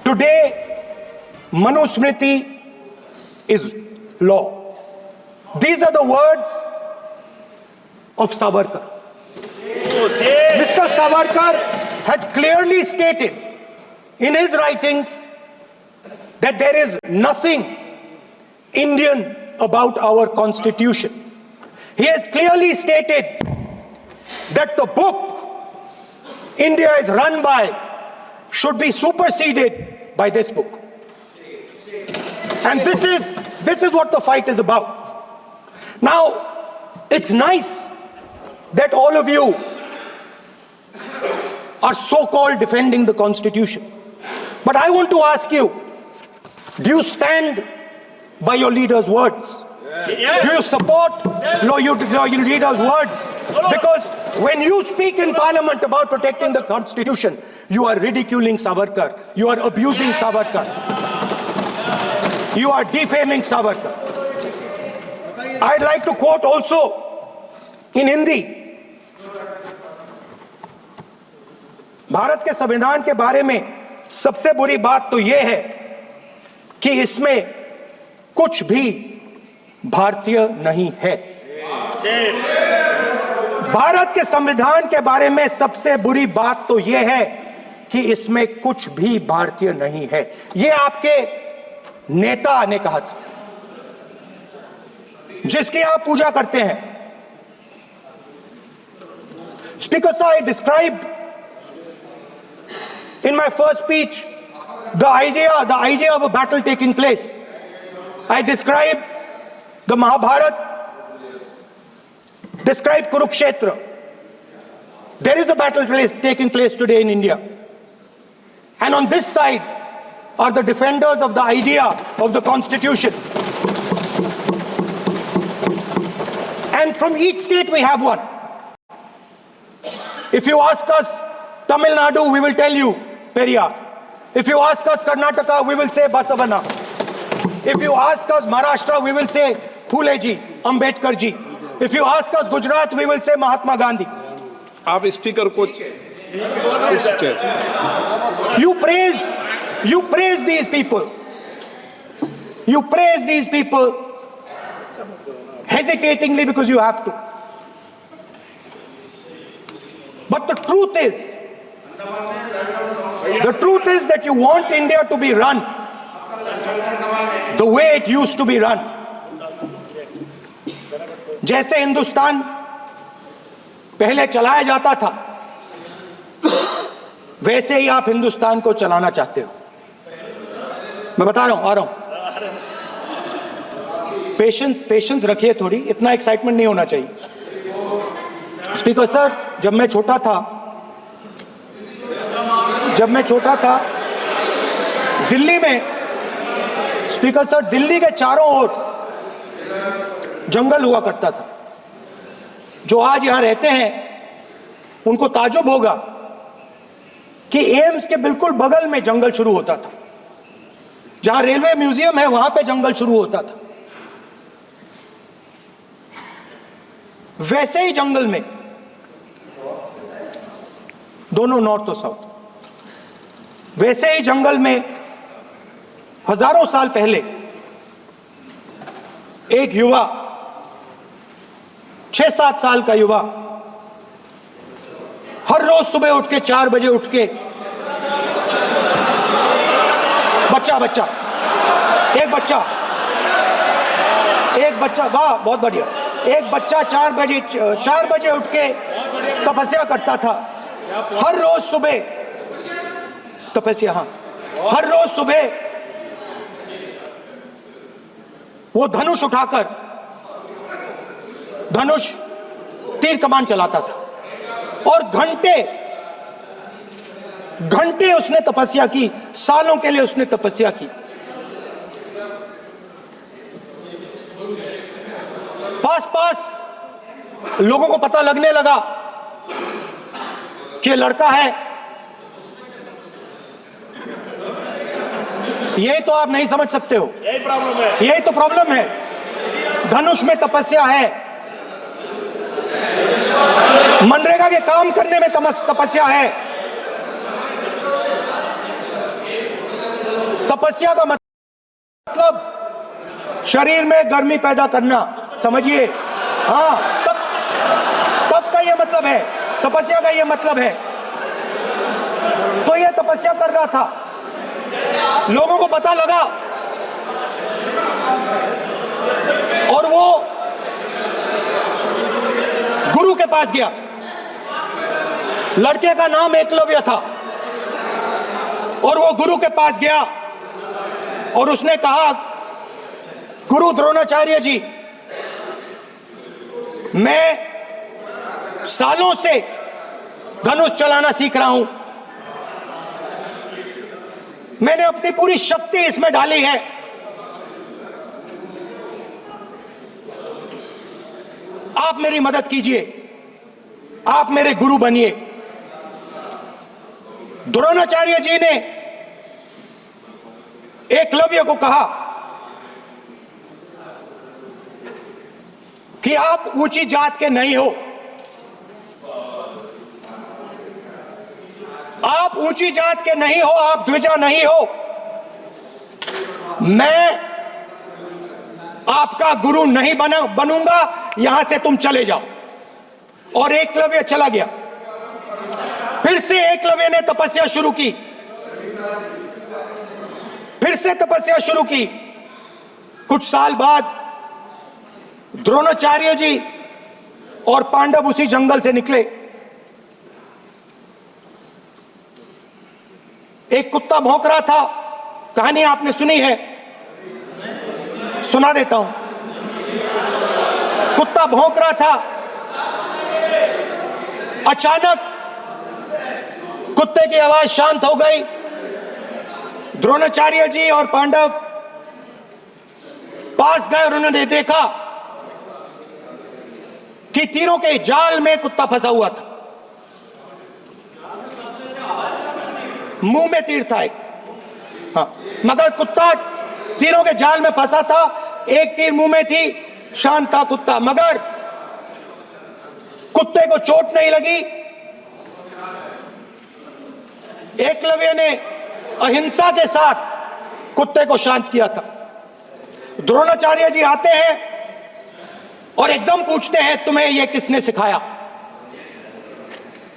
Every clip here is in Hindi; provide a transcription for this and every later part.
Today, Manusmriti is law. These are the words of Savarkar. Mr. Savarkar has clearly stated in his writings that there is nothing Indian about our constitution. He has clearly stated that the book India is run by should be superseded by this book. And this is what the fight is about. Now, it's nice that all of you are so-called defending the Constitution. But I want to ask you, do you stand by your leader's words? Yes. Do you support your leader's words? Because when you speak in Parliament about protecting the Constitution, you are ridiculing Savarkar. You are abusing Savarkar. You are defaming Savarkar. I'd like to quote also in Hindi. Bharat के संविधान के बारे में सबसे बुरी बात तो यह है कि इसमें कुछ भी भारतीय नहीं है। भारत के संविधान के बारे में सबसे बुरी बात तो यह है कि इसमें कुछ भी भारतीय नहीं है। यह आपके नेता ने कहा था, जिसकी आप पूजा करते हैं। Speaker sir, I described in my first speech the idea of a battle taking place. I described the Mahabharata, described Kurukshetra. There is a battle taking place today in India. And on this side are the defenders of the idea of the Constitution. And from each state we have one. If you ask us Tamil Nadu, we will tell you Periyar. If you ask us Karnataka, we will say Basavana. If you ask us Maharashtra, we will say Phule ji, Ambedkar ji. If you ask us Gujarat, we will say Mahatma Gandhi. आप स्पीकर को You praise these people. You praise these people hesitatingly because you have to. But the truth is that you want India to be run the way it used to be run. जैसे हिंदुस्तान पहले चलाया जाता था, वैसे ही आप हिंदुस्तान को चलाना चाहते हो। मैं बता रहा हूं, आ रहा हूं। पेशेंस रखिए थोड़ी, इतना एक्साइटमेंट नहीं होना चाहिए। स्पीकर सर, जब मैं छोटा था दिल्ली में, स्पीकर सर, दिल्ली के चारों ओर जंगल हुआ करता था। जो आज यहां रहते हैं उनको ताजुब होगा कि एम्स के बिल्कुल बगल में जंगल शुरू होता था। जहां रेलवे म्यूजियम है वहां पे जंगल शुरू होता था। वैसे ही जंगल में, दोनों नॉर्थ और साउथ, वैसे ही जंगल में हजारों साल पहले एक युवा, 6-7 साल का युवा, हर रोज सुबह उठ के 4 बजे उठ के, एक बच्चा, वाह बहुत बढ़िया, एक बच्चा 4 बजे उठ के तपस्या करता था। हर रोज सुबह तपस्या, हर रोज सुबह वो धनुष उठाकर तीर कमान चलाता था और घंटे उसने तपस्या की, सालों के लिए उसने तपस्या की। पास लोगों को पता लगने लगा कि लड़का है। यही तो आप नहीं समझ सकते हो, यही प्रॉब्लम है, यही तो प्रॉब्लम है। धनुष में तपस्या है, मनरेगा के काम करने में तपस्या है। तपस्या का मतलब शरीर में गर्मी पैदा करना, समझिए। हाँ, तब का ये मतलब है, तपस्या का ये मतलब है। तो ये तपस्या कर रहा था, लोगों को पता लगा और वो गुरु के पास गया। लड़के का नाम एकलव्य था और वो गुरु के पास गया और उसने कहा, गुरु द्रोणाचार्य जी, मैं सालों से धनुष चलाना सीख रहा हूं, मैंने अपनी पूरी शक्ति इसमें डाली है, आप मेरी मदद कीजिए, आप मेरे गुरु बनिए। द्रोणाचार्य जी ने एकलव्य को कहा कि आप ऊंची जात के नहीं हो, आप ऊंची जात के नहीं हो, आप द्विजा नहीं हो, मैं आपका गुरु नहीं बनूंगा, यहां से तुम चले जाओ। और एकलव्य चला गया। फिर से एकलव्य ने तपस्या शुरू की, फिर से तपस्या शुरू की। कुछ साल बाद द्रोणाचार्य जी और पांडव उसी जंगल से निकले। एक कुत्ता भौंक रहा था, कहानी आपने सुनी है, सुना देता हूं। कुत्ता भौंक रहा था, अचानक कुत्ते की आवाज शांत हो गई। द्रोणाचार्य जी और पांडव पास गए और उन्होंने देखा कि तीरों के जाल में कुत्ता फंसा हुआ था। मुंह में तीर था एक, हाँ, मगर कुत्ता तीरों के जाल में फंसा था, एक तीर मुंह में थी, शांत था कुत्ता, मगर कुत्ते को चोट नहीं लगी। एकलव्य ने अहिंसा के साथ कुत्ते को शांत किया था। द्रोणाचार्य जी आते हैं और एकदम पूछते हैं, तुम्हें यह किसने सिखाया?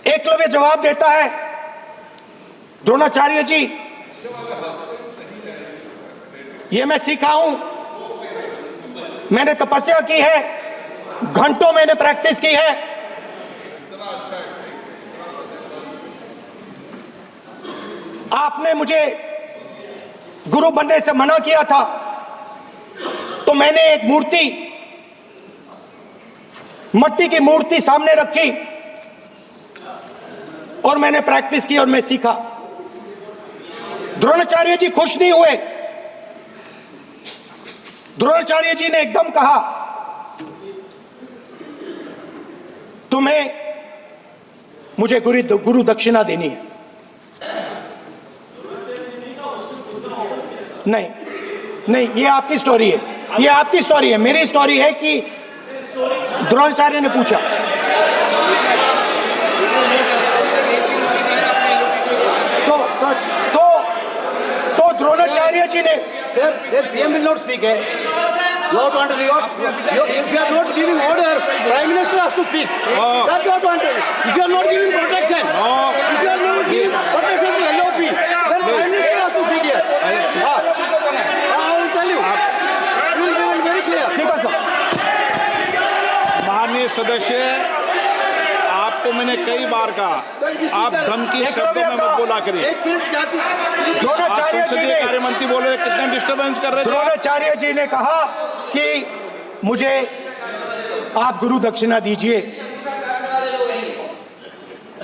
एकलव्य जवाब देता है, द्रोणाचार्य जी, यह मैं सीखा हूं, मैंने तपस्या की है, घंटों मैंने प्रैक्टिस की है। आपने मुझे गुरु बनने से मना किया था, तो मैंने एक मूर्ति, मट्टी की मूर्ति सामने रखी और मैंने प्रैक्टिस की और मैं सीखा। द्रोणाचार्य जी खुश नहीं हुए। द्रोणाचार्य जी ने एकदम कहा, तुम्हें मुझे गुरु दक्षिणा देनी है। नहीं नहीं, ये आपकी स्टोरी है, ये आपकी स्टोरी है। मेरी स्टोरी है कि द्रोणाचार्य ने पूछा। तो द्रोणाचार्य जी ने, Sir, the PM will not speak. You have to understand. If you are not giving order, Prime Minister has to speak. That you have to understand. If you are not giving protection, if you are not giving protection to LOP, then Prime Minister has to speak here. I will tell you. You will be very clear. ठीक है सर। माननीय सदस्य, आपको मैंने कई बार कहा, आप धमकी शब्दों में मत बोला करिए। एक मिनट जाती। द्रोणाचार्य जी ने, कार्य मंत्री बोले कितने डिस्टर्बेंस कर रहे थे। द्रोणाचार्य जी ने कहा कि मुझे आप गुरु दक्षिणा दीजिए।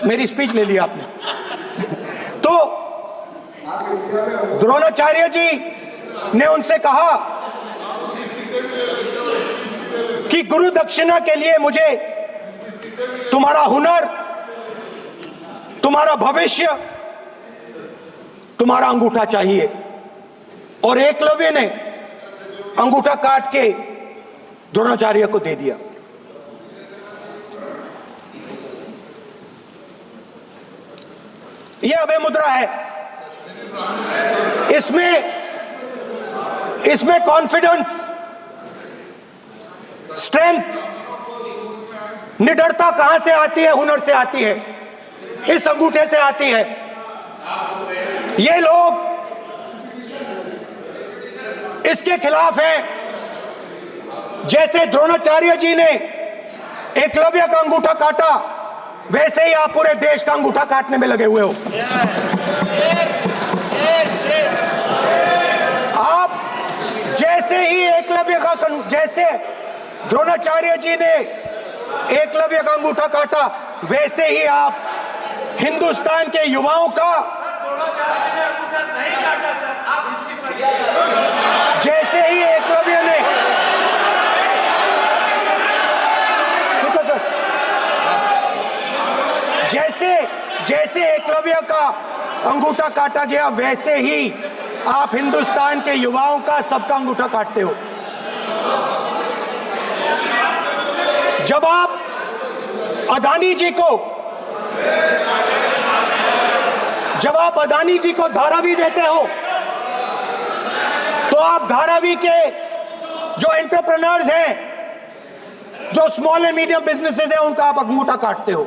मेरी स्पीच ले ली आपने। तो द्रोणाचार्य जी ने उनसे कहा कि गुरु दक्षिणा के लिए मुझे तुम्हारा हुनर, तुम्हारा भविष्य, तुम्हारा अंगूठा चाहिए। और एकलव्य ने अंगूठा काट के द्रोणाचार्य को दे दिया। यह अभय मुद्रा है। इसमें इसमें कॉन्फिडेंस, स्ट्रेंथ, निडरता कहां से आती है? हुनर से आती है, इस अंगूठे से आती है। ये लोग इसके खिलाफ हैं। जैसे द्रोणाचार्य जी ने एकलव्य का अंगूठा काटा, वैसे ही आप पूरे देश का अंगूठा काटने में लगे हुए हो। आप जैसे ही एकलव्य का, जैसे द्रोणाचार्य जी ने एकलव्य का अंगूठा काटा, वैसे ही आप हिंदुस्तान के युवाओं का, जैसे ही एकलव्य ने, देखो सर, जैसे एकलव्य का अंगूठा काटा गया, वैसे ही आप हिंदुस्तान के युवाओं का, सबका अंगूठा काटते हो। जब आप अदानी जी को धारावी देते हो, तो आप धारावी के जो एंटरप्रेन्योर्स हैं, जो स्मॉल एंड मीडियम बिजनेसेस हैं, उनका आप अंगूठा काटते हो।